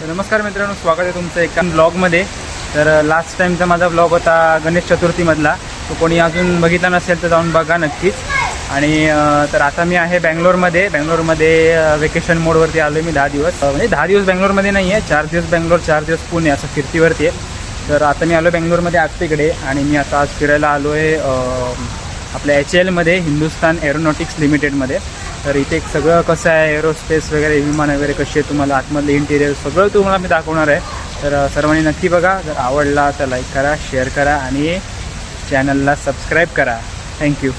नमस्कार मित्रांनो, स्वागत आहे तुमचं एका ब्लॉगमध्ये। तर लास्ट टाईमचा माझा ब्लॉग होता गणेश चतुर्थीमधला, तो कोणी अजून बघितला नसेल तर जाऊन बघा नक्कीच। आणि तर आता मी आहे बँगलोरमध्ये वेकेशन मोडवरती आलो मी 10 दिवस, म्हणजे 10 दिवस बँगलोरमध्ये नाही आहे, 4 दिवस बँगलोर 4 दिवस पुणे असं फिरतीवरती आहे। तर आता मी आलो बँगलोरमध्ये आज तिकडे, आणि मी आता आज फिरायला आलो आहे आपल्या HALमध्ये, हिंदुस्तान एरोनॉटिक्स लिमिटेडमध्ये। तर इथे सगळं कसं आहे, एरोस्पेस वगैरे, विमान वगैरे कसे आहे, तुम्हाला आतमधलं इंटिरियर सगळं तुम्हाला मी दाखवणार आहे। तर सर्वांनी नक्की बघा, जर आवडला तर लाईक करा, शेअर करा आणि चॅनलला सबस्क्राईब करा। थँक्यू।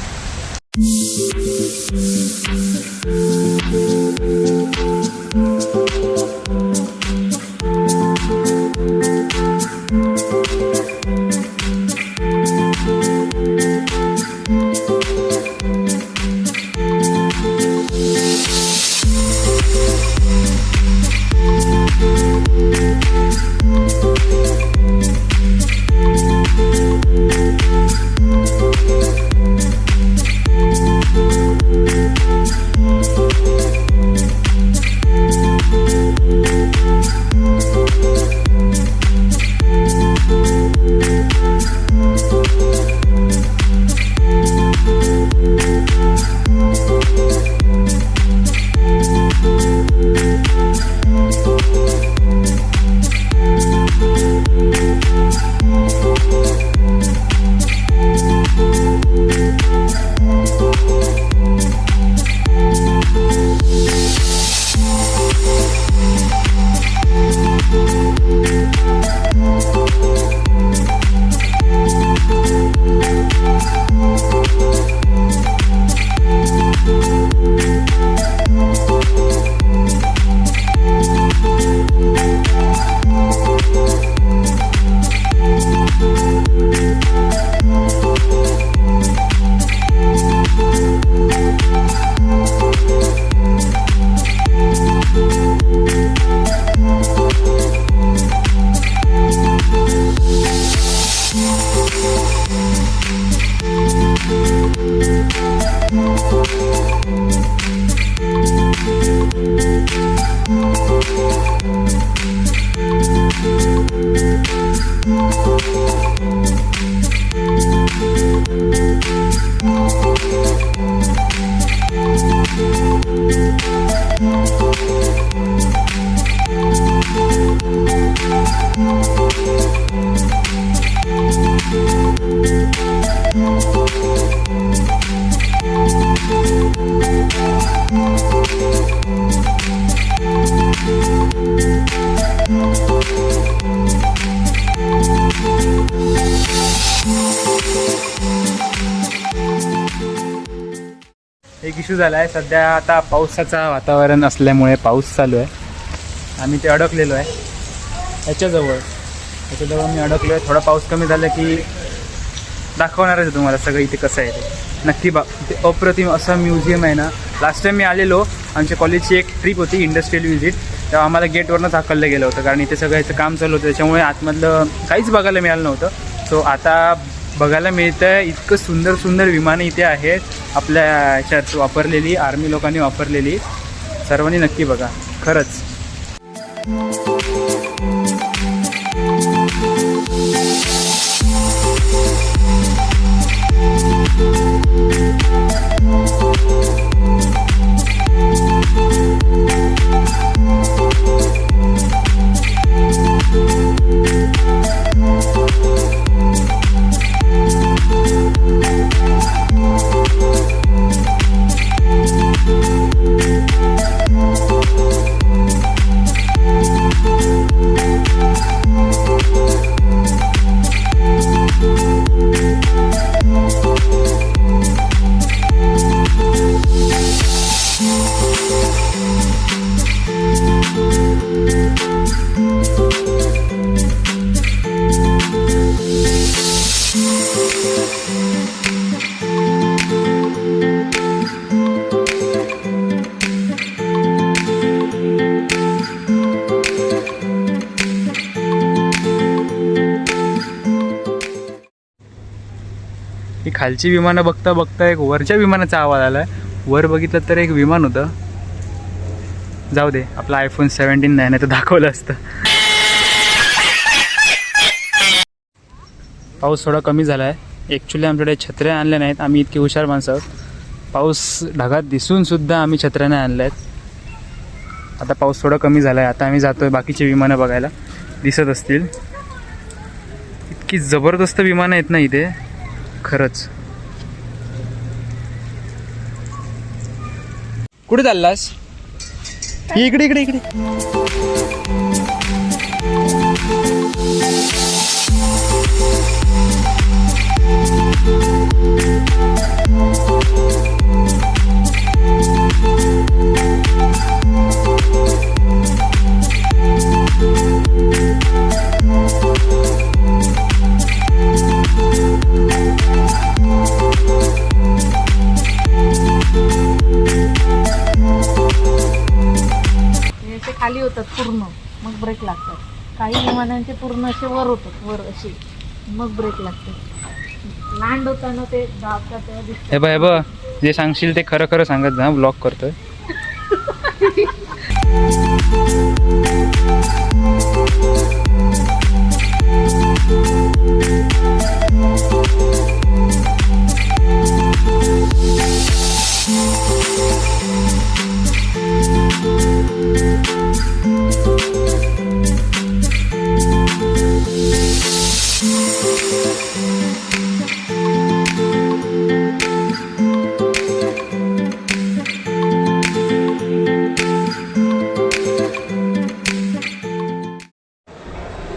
एक इश्यू झाला आहे सध्या, आता पावसाचा वातावरण असल्यामुळे पाऊस चालू आहे, आम्ही ते अडकलेलो आहे याच्याजवळ मी अडकलो आहे। थोडा पाऊस कमी झाला की दाखवणारच आहे तुम्हाला सगळं इथे कसं आहे ते नक्की ते अप्रतिम असं म्युझियम आहे ना। लास्ट टाईम मी आलेलो, आमच्या कॉलेजची एक ट्रिप होती इंडस्ट्रियल व्हिजिट, तेव्हा आम्हाला गेटवरनंच हाकललं गेलं होतं, कारण इथे सगळं याचं काम चालू होतं, त्याच्यामुळे आतमधलं काहीच बघायला मिळालं नव्हतं। सो आता बघायला मिळतं आहे, इतकं सुंदर सुंदर विमानं इथे आहेत, आपल्या ह्याच्यात वापरलेली, आर्मी लोकांनी वापरलेली। सर्वांनी नक्की बघा, खरंच। ही खालची विमानं बघता बघता एक वरच्या विमानाचा आवाज आला। वर बघितलं तर एक विमान होतं, जाऊ दे, आपला आयफोन 17 नाही तर दाखवलं असतं. पाऊस थोडा कमी झाला आहे. ॲक्च्युली आमच्याकडे छत्र्या आणल्या नाहीत, आम्ही इतकी हुशार माणसं आहोत. पाऊस ढगात दिसूनसुद्धा आम्ही छत्र्या नाही आणल्या आहेत. आता पाऊस थोडा कमी झाला आहे. आता आम्ही जातो आहे बाकीचे विमानं बघायला, दिसत असतील. इतकी जबरदस्त विमानं आहेत ना इथे, खरंच. कुठे चाललास? इकडे इकडे इकडे. खाली होतात पूर्ण, मग ब्रेक लागतात. काही विमानांचे पूर्ण असे वर होतात, वर असे, मग ब्रेक लागते. लँड होताना ते दाबतात तेव्हा दिसतं. हे बघ जे सांगशील ते खरं खरं सांगत जा, ब्लॉक करतोय.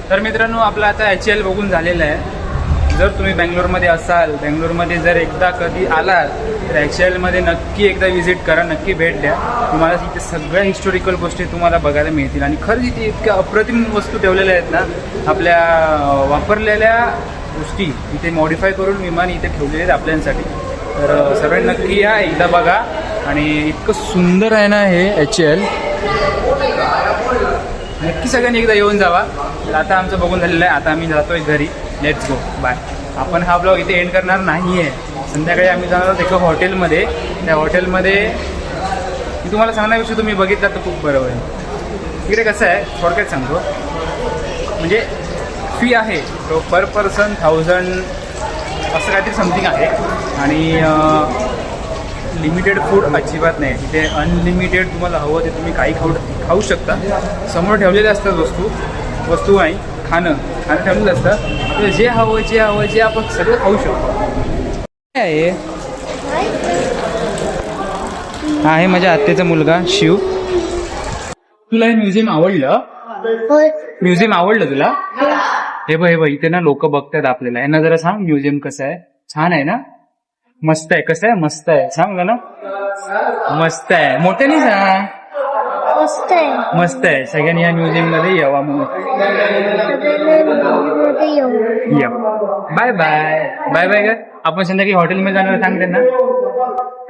तर मित्रांनो, आपलं आता HL बघून झालेलं आहे. जर तुम्ही बँगलोरमध्ये असाल, बँगलोरमध्ये जर एकदा कधी आलात तर HLमध्ये नक्की एकदा व्हिजिट करा, नक्की भेट द्या. तुम्हाला इथे सगळ्या हिस्टॉरिकल गोष्टी तुम्हाला बघायला मिळतील. आणि खरंच इथे इतक्या अप्रतिम वस्तू ठेवलेल्या आहेत ना, आपल्या वापरलेल्या गोष्टी इथे मॉडिफाय करून विमान इथे ठेवलेले आहेत आपल्यांसाठी. तर सगळ्यांनी नक्की या, एकदा बघा. आणि इतकं सुंदर आहे ना हे HL, नक्की सगळ्यांनी एकदा येऊन जावा. तर आता आमचं बघून झालेलं आहे, आता आम्ही जातोय घरी. Let's go, bye. आपण हा ब्लॉग इथे एंड करणार नाही आहे. संध्याकाळी आम्ही जाणार आहोत एका हॉटेलमध्ये. त्या हॉटेलमध्ये मी तुम्हाला सांगण्यापेक्षा तुम्ही बघितलं तर खूप बरं होईल. इकडे कसं आहे, थोडक्यात सांगतो. म्हणजे फी आहे तो पर पर्सन 1000 असं काहीतरी समथिंग आहे. आणि लिमिटेड फूड अजिबात नाही तिथे. अनलिमिटेड तुम्हाला हवं ते तुम्ही काही खाऊ शकता. समोर ठेवलेले असतात वस्तू नाही, खाणं ठेवलेलं असतं. आपल्याला जे हवं जे आपण सगळं खाऊ शकतो. काय आहे? हा आहे माझ्या आत्याचा मुलगा शिव. तुला हे म्युझियम आवडलं? म्युझियम आवडलं तुला? हे बघ इथे ना लोक बघतात आपल्याला. यांना जरा सांग म्युझियम कसं आहे. छान आहे ना? मस्त आहे. कसं आहे? मस्त आहे. सांग ना. मस्त आहे. मोठ्याने सांग. मस्त आहे. सगळ्यांनी या म्युझियम मध्ये यावा म्हणून. Bye bye. बाय बाय का? आपण संध्याकाळी हॉटेलमध्ये जाणार, सांग त्यांना.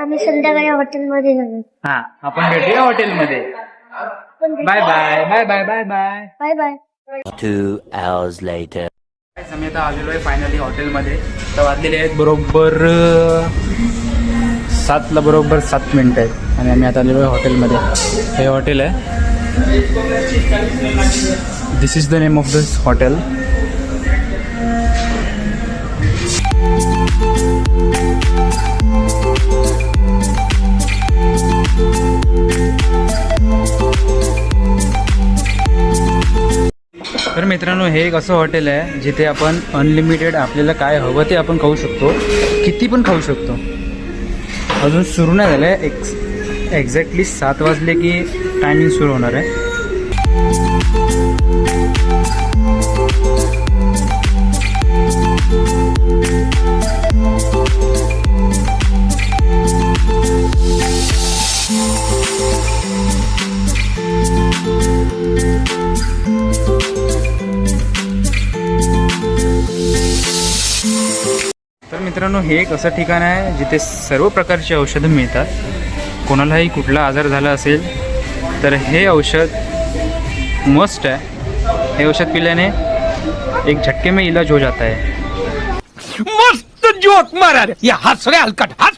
आम्ही संध्याकाळी हॉटेलमध्ये जाणार. हा, आपण भेटूया हॉटेलमध्ये. Bye bye. Bye bye. Bye bye. Bye bye. 2 hours later. आम्ही आता आलेलो आहे फायनली हॉटेलमध्ये. तर वाजलेले आहेत बरोबर 7ला, बरोबर 7 मिनिटं आहेत. आणि आम्ही आता आलेलो आहे हॉटेलमध्ये. हे हॉटेल आहे. This is the name of this hotel. तर मित्रांनो, हे एक असं हॉटेल आहे जिथे आपण अनलिमिटेड आपल्याला काय हवं ते आपण खाऊ शकतो, किती पण खाऊ शकतो. अजून सुरू नाही झालं आहे. एक्झॅक्टली 7 वाजले की टायमिंग सुरू होणार आहे. तर मित्रांनो, हे एक असं ठिकाण आहे जिथे सर्व प्रकारची औषधं मिळतात. कोणालाही कुठला आजार झाला असेल तर हे औषध मस्ट आहे. हे औषध पिल्याने एक झटके में इलाज हो जाता है. मस्त जोक मारा रे, या हस रे हलकट हस.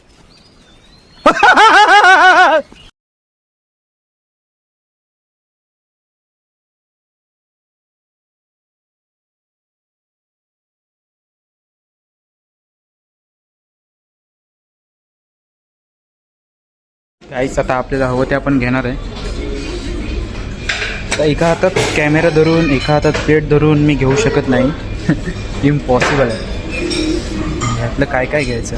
काहीच आता आपल्याला हवं ते आपण घेणार आहे. तर एका हातात कॅमेरा धरून एका हातात प्लेट धरून मी घेऊ शकत नाही. इम्पॉसिबल आहे. ह्यातलं काय काय घ्यायचं.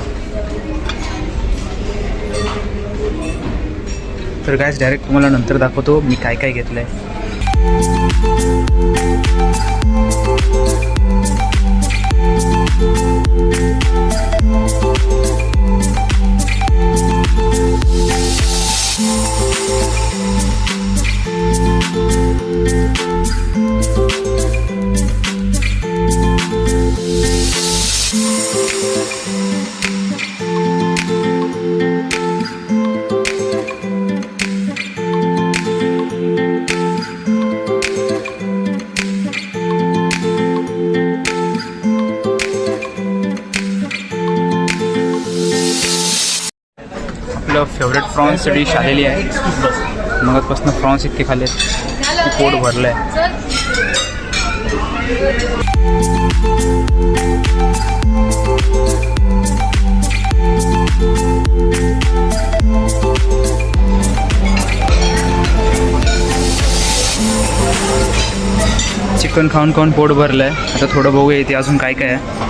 तर गाईज डायरेक्ट तुम्हाला नंतर दाखवतो मी काय काय घेतलं आहे. आपलं फेवरेट प्रॉन्स डिश आलेली आहे. मगाचपासून प्रॉन्स इतके खाल्ले पोट भरलं आहे. चिकन खाऊन खाऊन पोट भरलं आहे. आता थोडं बघूया इथे अजून काय काय आहे.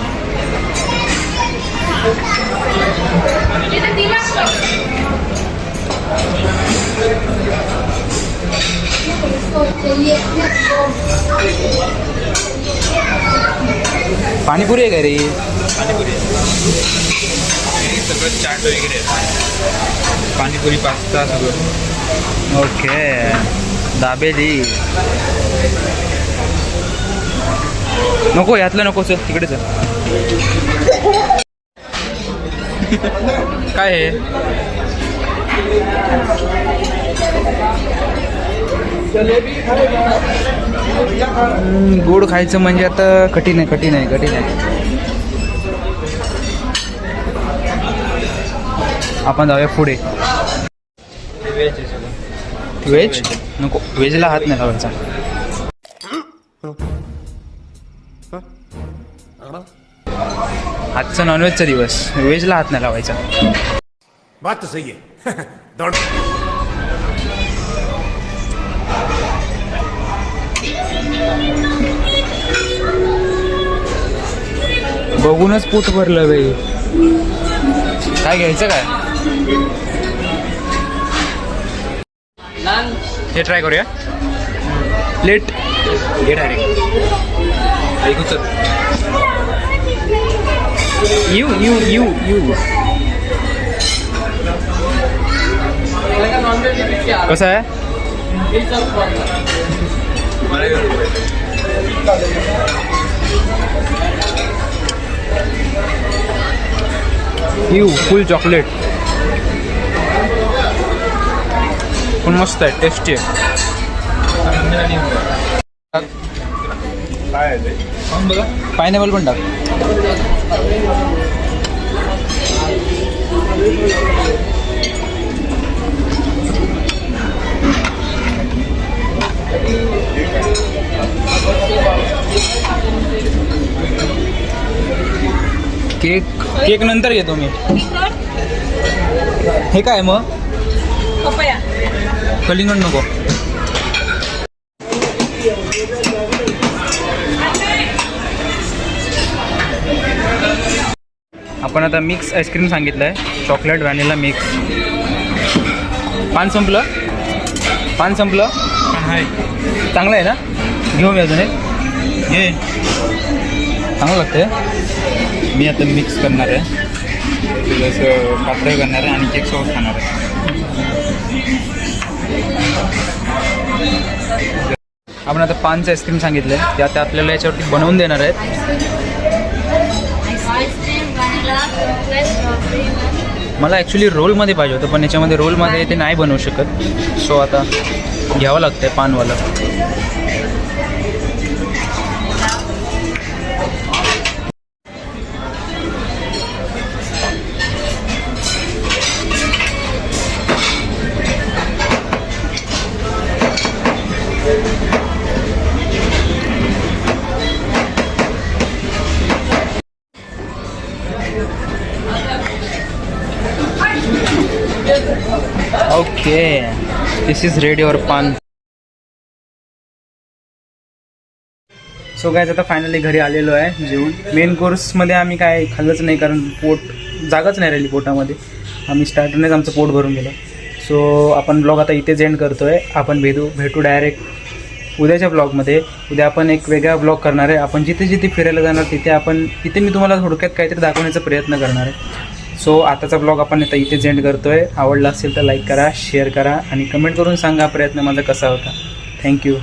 पाणीपुरी आहे का रे? पाणीपुरी सगळं चाट वगैरे पाणीपुरी पास्ता सगळं. ओके दाबेली नको यातलं नको. चल तिकडे चल. काय आहे? गोड खायचं म्हणजे आता कठीण आहे. आपण जाऊया पुढे. व्हेज नको. व्हेजला हात नाही लावायचा. आजचा नॉनव्हेजचा दिवस. व्हेजला हात नाही लावायचा. बात तो सही है. बघूनच पोट भरलं बाई. काय घ्यायचं काय? हे ट्राय करूया. प्लेट घे डायरेक्ट. ऐकू चल. यू कसं आहे? फुल चॉकलेट पण मस्त आहे. टेस्टी आहे. काय आहे ते? बघा पायनॅपल पण टाक. केक नंतर घेतो मी. हे काय मग? कलिंगड नको. आपण आता मिक्स आईस्क्रीम सांगितलं आहे. Chocolate vanilla mix. पान संपलं. पण आहे चांगलं आहे ना? घेऊ मी अजून एक. घे चांगलं लागतं. मी आता मिक्स करणार आहे. थोडंसं पातळ करणार आहे आणि केक सॉस खाणार आहे. आपण आता पानचं आईस्क्रीम सांगितलं आहे. ते आता आपल्याला याच्यावरती बनवून देणार आहेत. मला ॲक्च्युली रोलमध्ये पाहिजे होतं पण याच्यामध्ये रोलमध्ये ते नाही बनवू शकत. सो आता घ्यावं लागतं आहे पानवालं. दिस इज रेड युअर पान. सो गाईज आता फायनली घरी आलेलो आहे जेवून. मेन कोर्समध्ये आम्ही काय खाल्लंच नाही कारण जागाच नाही राहिली पोटामध्ये. आम्ही स्टार्टरनेच आमचं पोट भरून गेलं. सो आपण ब्लॉग आता इथेच एंड करतो आहे. आपण भेटू डायरेक्ट उद्याच्या ब्लॉगमध्ये. उद्या आपण एक वेगळा ब्लॉग करणार आहे. आपण जिथे जिथे फिरायला जाणार तिथे मी तुम्हाला थोडक्यात काहीतरी दाखवण्याचा प्रयत्न करणार आहे. सो आताचा ब्लॉग आपण आता इथेच एंड करतो आहे. आवडला असेल तर लाईक करा, शेअर करा आणि कमेंट करून सांगा प्रयत्न माझा कसा होता. थँक्यू.